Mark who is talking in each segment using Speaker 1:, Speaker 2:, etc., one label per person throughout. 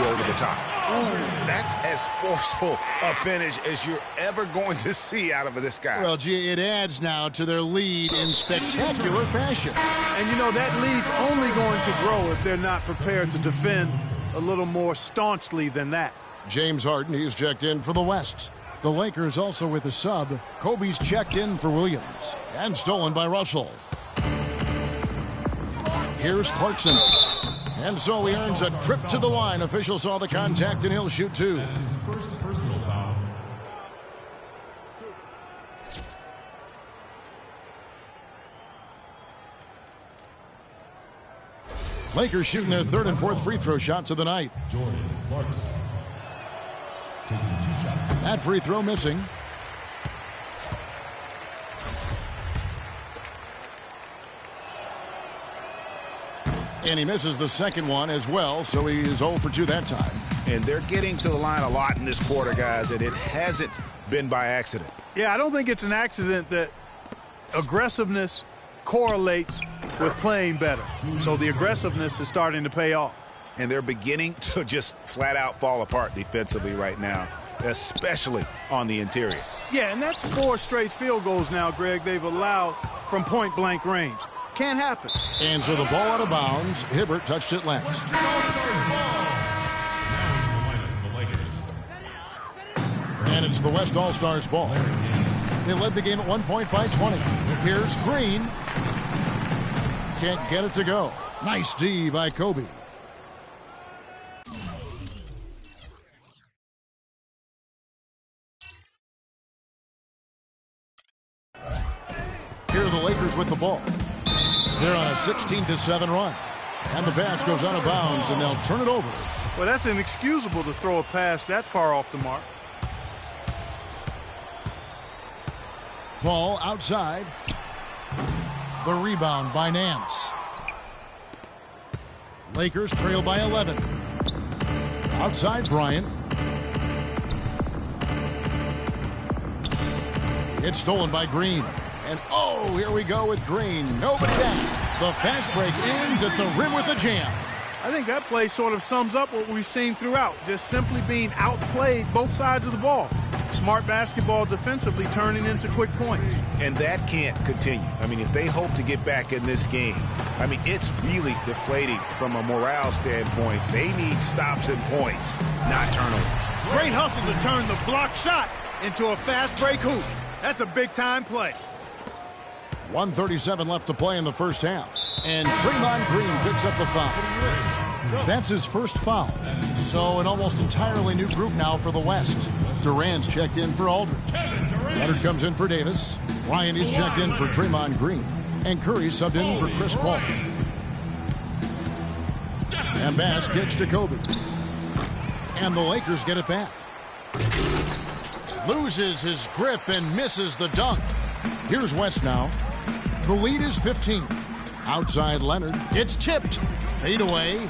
Speaker 1: you over the top. Ooh, that's as forceful a finish as you're ever going to see out of this guy.
Speaker 2: Well, gee, it adds now to their lead in spectacular fashion.
Speaker 3: And, you know, that lead's only going to grow if they're not prepared to defend a little more staunchly than that.
Speaker 2: James Harden, he's checked in for the West. The Lakers also with a sub. Kobe's checked in for Williams. And stolen by Russell. Here's Clarkson. And so he earns a trip to the line. Officials saw the contact, and he'll shoot two.
Speaker 4: That's his first personal foul.
Speaker 2: Lakers shooting their third and fourth free throw shots of the night.
Speaker 4: Jordan Clarkson taking 2 shots.
Speaker 2: That free throw missing. And he misses the second one as well, so he is 0 for 2 that time.
Speaker 1: And they're getting to the line a lot in this quarter, guys, and it hasn't been by accident.
Speaker 3: Yeah, I don't think it's an accident that aggressiveness correlates with playing better. So the aggressiveness is starting to pay off.
Speaker 1: And they're beginning to just flat out fall apart defensively right now, especially on the interior.
Speaker 3: Yeah, and that's 4 straight field goals now, Greg, they've allowed from point-blank range. Can't happen.
Speaker 2: And so the ball out of bounds. Hibbert touched it last. And it's the West All-Stars ball. They led the game at 1 point by 20. Here's Green. Can't get it to go. Nice D by Kobe. Here are the Lakers with the ball. They're on a 16-7 run. And the pass goes out of bounds, and they'll turn it over.
Speaker 3: Well, that's inexcusable to throw a pass that far off the mark.
Speaker 2: Paul outside. The rebound by Nance. Lakers trail by 11. Outside Bryant. It's stolen by Green. And oh, here we go with Green. Nobody down. The fast break ends at the rim with a jam.
Speaker 3: I think that play sort of sums up what we've seen throughout. Just simply being outplayed both sides of the ball. Smart basketball defensively turning into quick points.
Speaker 1: And that can't continue. I mean, if they hope to get back in this game, I mean, it's really deflating from a morale standpoint. They need stops and points, not turnovers.
Speaker 3: Great hustle to turn the block shot into a fast break hoop. That's a big-time play.
Speaker 2: 1:37 left to play in the first half. And Draymond Green picks up the foul. That's his first foul. So an almost entirely new group now for the West. Durant's checked in for Aldridge. Leonard comes in for Davis. Ryan is checked in for Draymond Green. And Curry subbed in for Chris Paul. And Bass kicks to Kobe. And the Lakers get it back. Loses his grip and misses the dunk. Here's West now. The lead is 15. Outside Leonard. It's tipped. Fade away.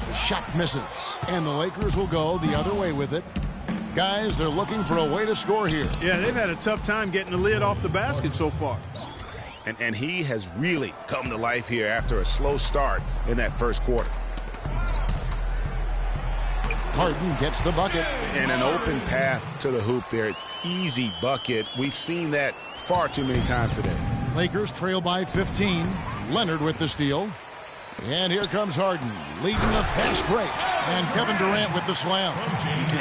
Speaker 2: The shot misses. And the Lakers will go the other way with it. Guys, they're looking for a way to score here.
Speaker 3: Yeah, they've had a tough time getting the lid off the basket so far.
Speaker 1: And he has really come to life here after a slow start in that first quarter.
Speaker 2: Harden gets the bucket.
Speaker 1: And an open path to the hoop there. Easy bucket. We've seen that far too many times today.
Speaker 2: Lakers trail by 15. Leonard with the steal. And here comes Harden, leading a fast break. And Kevin Durant with the slam.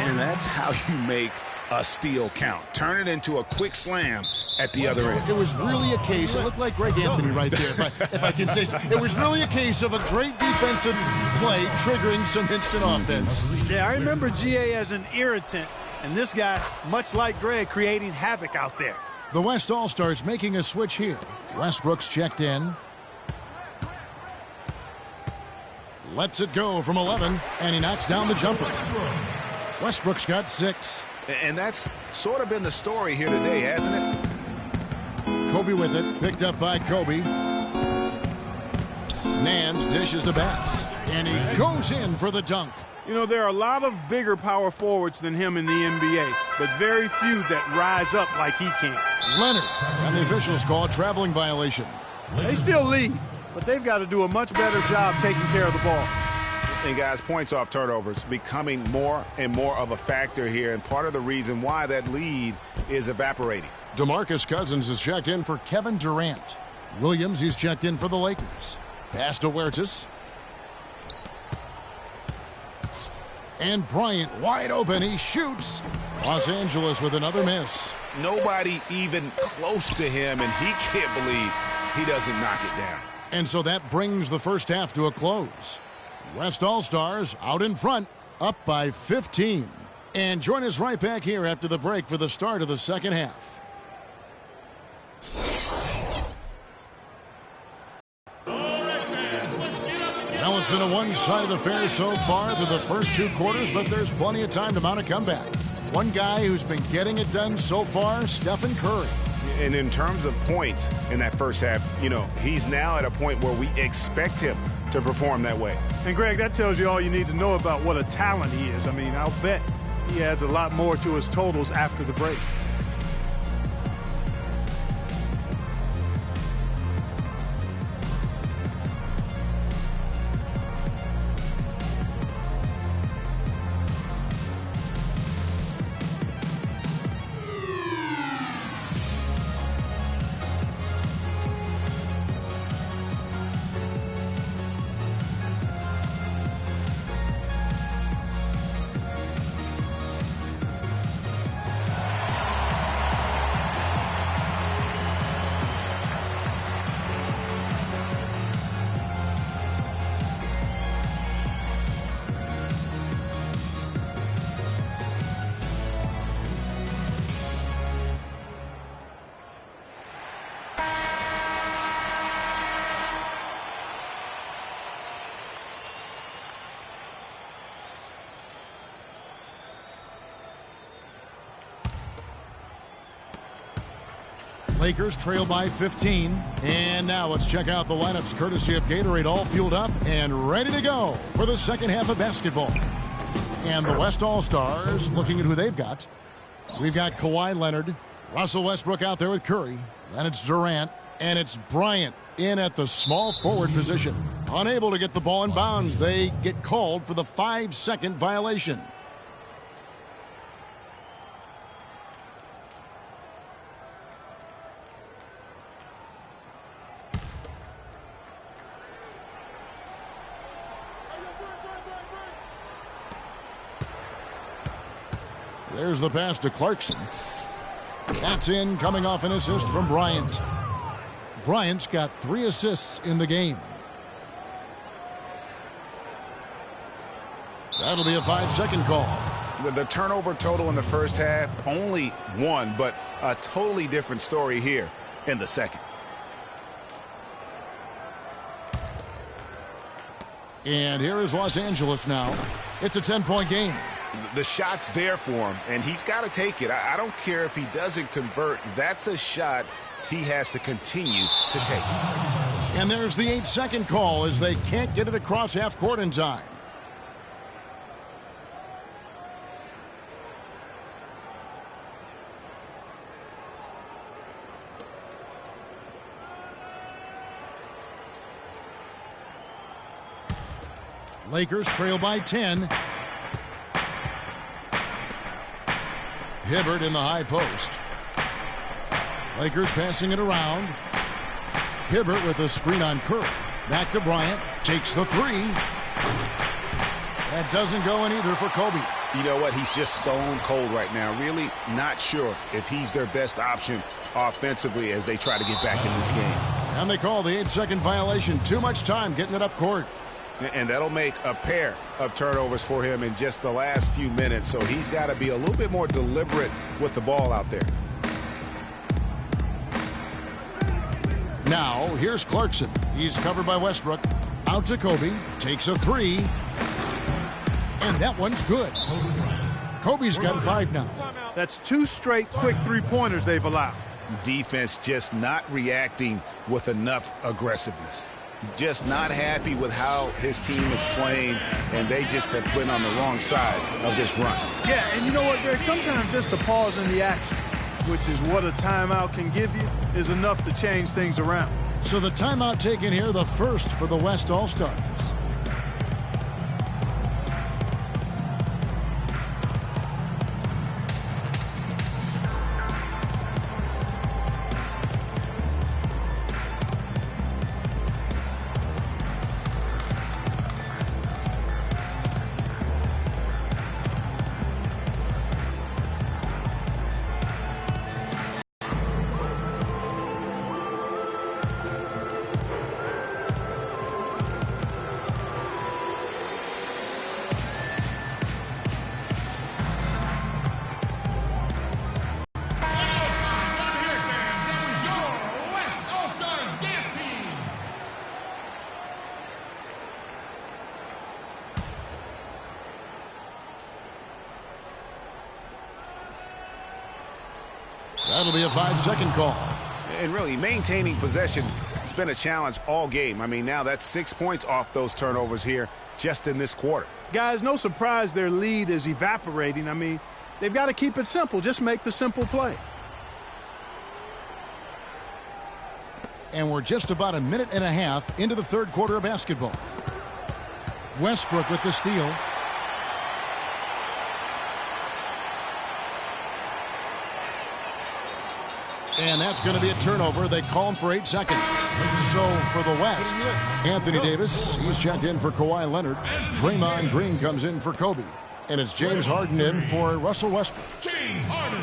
Speaker 1: And that's how you make a steal count. Turn it into a quick slam at the other end.
Speaker 2: It was really a case, it looked like Greg Anthony right there, if I can say so. It was really a case of a great defensive play triggering some instant offense.
Speaker 3: Yeah, I remember GA as an irritant, and this guy, much like Greg, creating havoc out there.
Speaker 2: The West All-Stars making a switch here. Westbrook's checked in. Lets it go from 11, and he knocks down the jumper. Westbrook's got 6.
Speaker 1: And that's sort of been the story here today, hasn't it?
Speaker 2: Kobe with it, picked up by Kobe. Nance dishes to Bass, and he goes in for the dunk.
Speaker 3: You know, there are a lot of bigger power forwards than him in the NBA, but very few that rise up like he can.
Speaker 2: Leonard, and the officials call a traveling violation.
Speaker 3: They still lead, but they've got to do a much better job taking care of the ball.
Speaker 1: And guys, points off turnovers becoming more and more of a factor here, and part of the reason why that lead is evaporating.
Speaker 2: DeMarcus Cousins is checked in for Kevin Durant. Williams, he's checked in for the Lakers. Pass to Huertas. And Bryant wide open. He shoots. Los Angeles with another miss.
Speaker 1: Nobody even close to him, and he can't believe he doesn't knock it down.
Speaker 2: And so that brings the first half to a close. West All-Stars out in front, up by 15. And join us right back here after the break for the start of the second half. Well, it's been a one-sided affair so far through the first two quarters, but there's plenty of time to mount a comeback. One guy who's been getting it done so far, Stephen Curry.
Speaker 1: And in terms of points in that first half, he's now at a point where we expect him to perform that way.
Speaker 3: And, Greg, that tells you all you need to know about what a talent he is. I mean, I'll bet he adds a lot more to his totals after the break.
Speaker 2: Lakers trail by 15. And now let's check out the lineups courtesy of Gatorade, all fueled up and ready to go for the second half of basketball. And the West All-Stars, looking at who they've got. We've got Kawhi Leonard, Russell Westbrook out there with Curry. Then it's Durant, and it's Bryant in at the small forward position. Unable to get the ball in bounds, they get called for the 5-second violation. There's the pass to Clarkson. That's in, coming off an assist from Bryant. Bryant's got 3 assists in the game. That'll be a 5-second call.
Speaker 1: The turnover total in the first half, only 1, but a totally different story here in the second.
Speaker 2: And here is Los Angeles now. It's a 10-point game.
Speaker 1: The shot's there for him, and he's got to take it. I don't care if he doesn't convert. That's a shot he has to continue to take.
Speaker 2: And there's the 8-second call as they can't get it across half court in time. Lakers trail by 10. Hibbert in the high post. Lakers passing it around. Hibbert with a screen on Curry. Back to Bryant. Takes the 3. That doesn't go in either for Kobe.
Speaker 1: You know what? He's just stone cold right now. Really not sure if he's their best option offensively as they try to get back in this game.
Speaker 2: And they call the 8-second violation. Too much time getting it up court.
Speaker 1: And that'll make a pair of turnovers for him in just the last few minutes. So he's got to be a little bit more deliberate with the ball out there.
Speaker 2: Now, here's Clarkson. He's covered by Westbrook. Out to Kobe. Takes a 3. And that one's good. Kobe's got 5 now.
Speaker 3: That's 2 straight quick three-pointers they've allowed.
Speaker 1: Defense just not reacting with enough aggressiveness. Just not happy with how his team is playing, and they just have been on the wrong side of this run.
Speaker 3: Yeah, and you know what, Greg? Sometimes just a pause in the action, which is what a timeout can give you, is enough to change things around.
Speaker 2: So the timeout taken here, the first for the West All-Stars. That'll be a 5-second call.
Speaker 1: And really, maintaining possession has been a challenge all game. I mean, now that's 6 points off those turnovers here just in this quarter.
Speaker 3: Guys, no surprise their lead is evaporating. I mean, they've got to keep it simple. Just make the simple play.
Speaker 2: And we're just about a minute and a half into the third quarter of basketball. Westbrook with the steal. And that's going to be a turnover. They call him for 8 seconds. So for the West, Anthony Davis, he's checked in for Kawhi Leonard. Draymond Green comes in for Kobe. And it's James Harden in for Russell Westbrook.
Speaker 4: James Harden.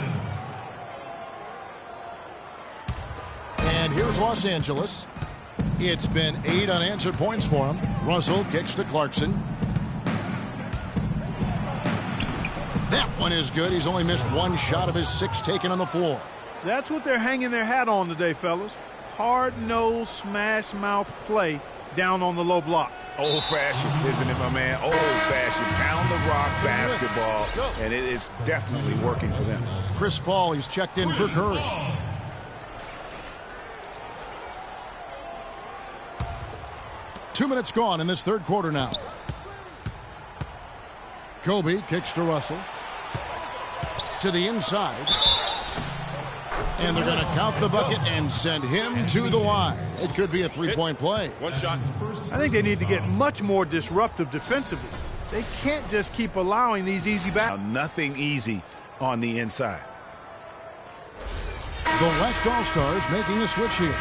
Speaker 2: And here's Los Angeles. It's been 8 unanswered points for him. Russell kicks to Clarkson. That one is good. He's only missed 1 shot of his 6 taken on the floor.
Speaker 3: That's what they're hanging their hat on today, fellas. Hard-nosed, smash-mouth play down on the low block.
Speaker 1: Old-fashioned, isn't it, my man? Old-fashioned, pound-the-rock basketball, and it is definitely working for them.
Speaker 2: Chris Paul, he's checked in for Curry. 2 minutes gone in this third quarter now. Kobe kicks to Russell. To the inside. And they're going to count the bucket and send him to the line. It could be a 3-point play.
Speaker 5: One shot.
Speaker 3: I think they need to get much more disruptive defensively. They can't just keep allowing these easy
Speaker 1: Now, nothing easy on the inside.
Speaker 2: The West All-Stars making a switch here.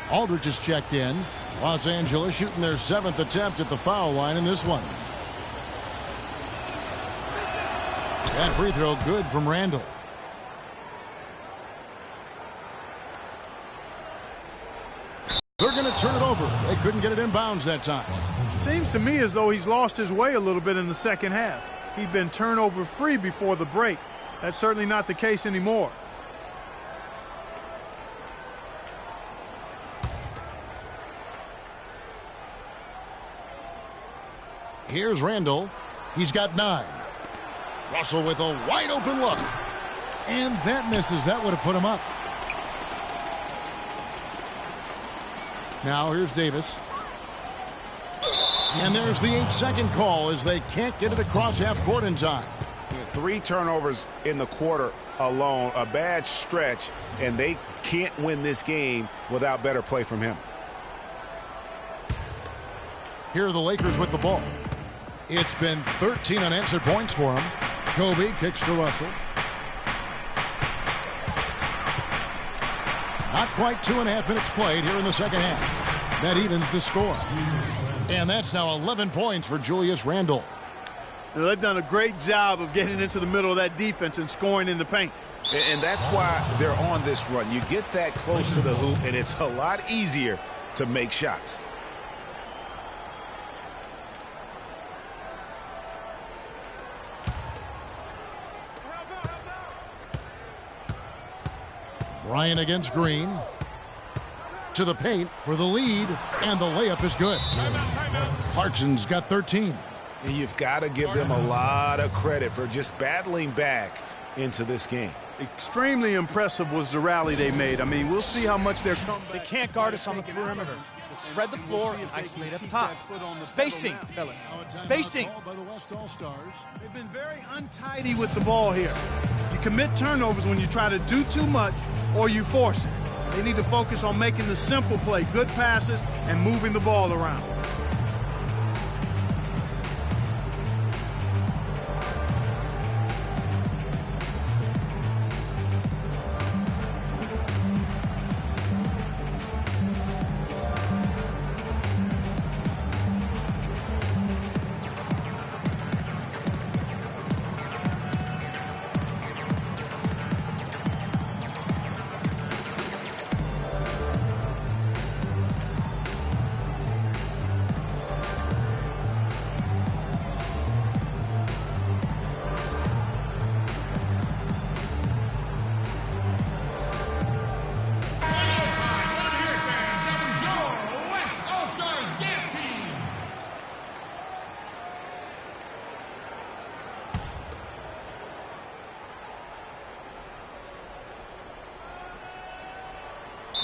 Speaker 2: Aldridge is checked in. Los Angeles shooting their 7th attempt at the foul line in this one. That free throw good from Randall. They're going to turn it over. They couldn't get it in bounds that time.
Speaker 3: Seems to me as though he's lost his way a little bit in the second half. He'd been turnover free before the break. That's certainly not the case anymore.
Speaker 2: Here's Randall. He's got 9. Russell with a wide open look. And that misses. That would have put him up. Now here's Davis. And there's the 8-second call as they can't get it across half court in time.
Speaker 1: 3 turnovers in the quarter alone, a bad stretch, and they can't win this game without better play from him.
Speaker 2: Here are the Lakers with the ball. It's been 13 unanswered points for him. Kobe kicks to Russell. Not quite 2.5 minutes played here in the second half. That evens the score. And that's now 11 points for Julius Randle.
Speaker 3: Now, they've done a great job of getting into the middle of that defense and scoring in the paint.
Speaker 1: And that's why they're on this run. You get that close to the hoop, and it's a lot easier to make shots.
Speaker 2: Ryan against Green. To the paint for the lead, and the layup is good. Clarkson's got 13.
Speaker 1: And you've got to give them a lot of credit for just battling back into this game.
Speaker 3: Extremely impressive was the rally they made. I mean, we'll see how much they're coming.
Speaker 6: They can't guard us on the perimeter. Let's spread the floor and isolate up top. Spacing, fellas. Spacing.
Speaker 2: By the West All-Stars.
Speaker 3: They've been very untidy with the ball here. You commit turnovers when you try to do too much or you force it. They need to focus on making the simple play, good passes, and moving the ball around.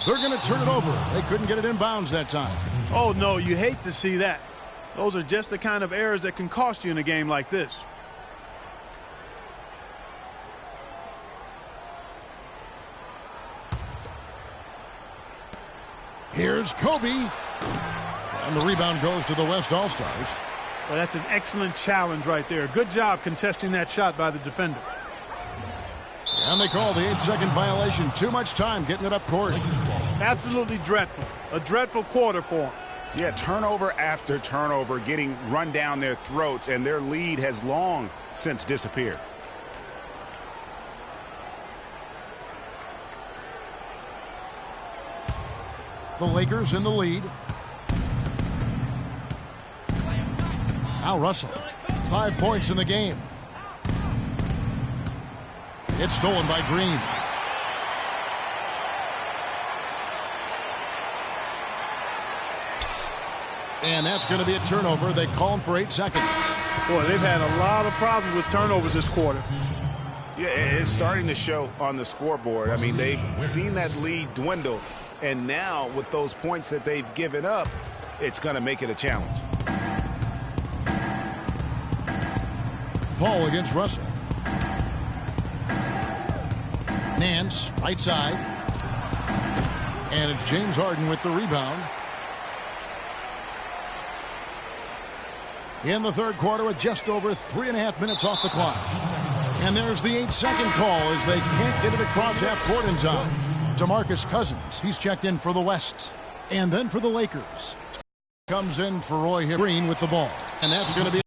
Speaker 2: They're going to turn it over. They couldn't get it in bounds that time.
Speaker 3: Oh, no, you hate to see that. Those are just the kind of errors that can cost you in a game like this.
Speaker 2: Here's Kobe. And the rebound goes to the West All-Stars.
Speaker 3: Well, that's an excellent challenge right there. Good job contesting that shot by the defender.
Speaker 2: And they call the 8-second violation. Too much time getting it up court.
Speaker 3: Absolutely dreadful. A dreadful quarter for them.
Speaker 1: Yeah, turnover after turnover getting run down their throats, and their lead has long since disappeared.
Speaker 2: The Lakers in the lead. Al Russell, 5 points in the game. It's stolen by Green. And that's going to be a turnover. They call him for 8 seconds.
Speaker 3: Boy, they've had a lot of problems with turnovers this quarter.
Speaker 1: Yeah, it's starting to show on the scoreboard. I mean, they've seen that lead dwindle, and now with those points that they've given up, it's going to make it a challenge.
Speaker 2: Paul against Russell. Nance, right side. And it's James Harden with the rebound. In the third quarter with just over 3.5 minutes off the clock. And there's the 8-second call as they can't get it across half court in time. DeMarcus Cousins, he's checked in for the West. And then for the Lakers. Comes in for Roy Hibbert with the ball. And that's going to be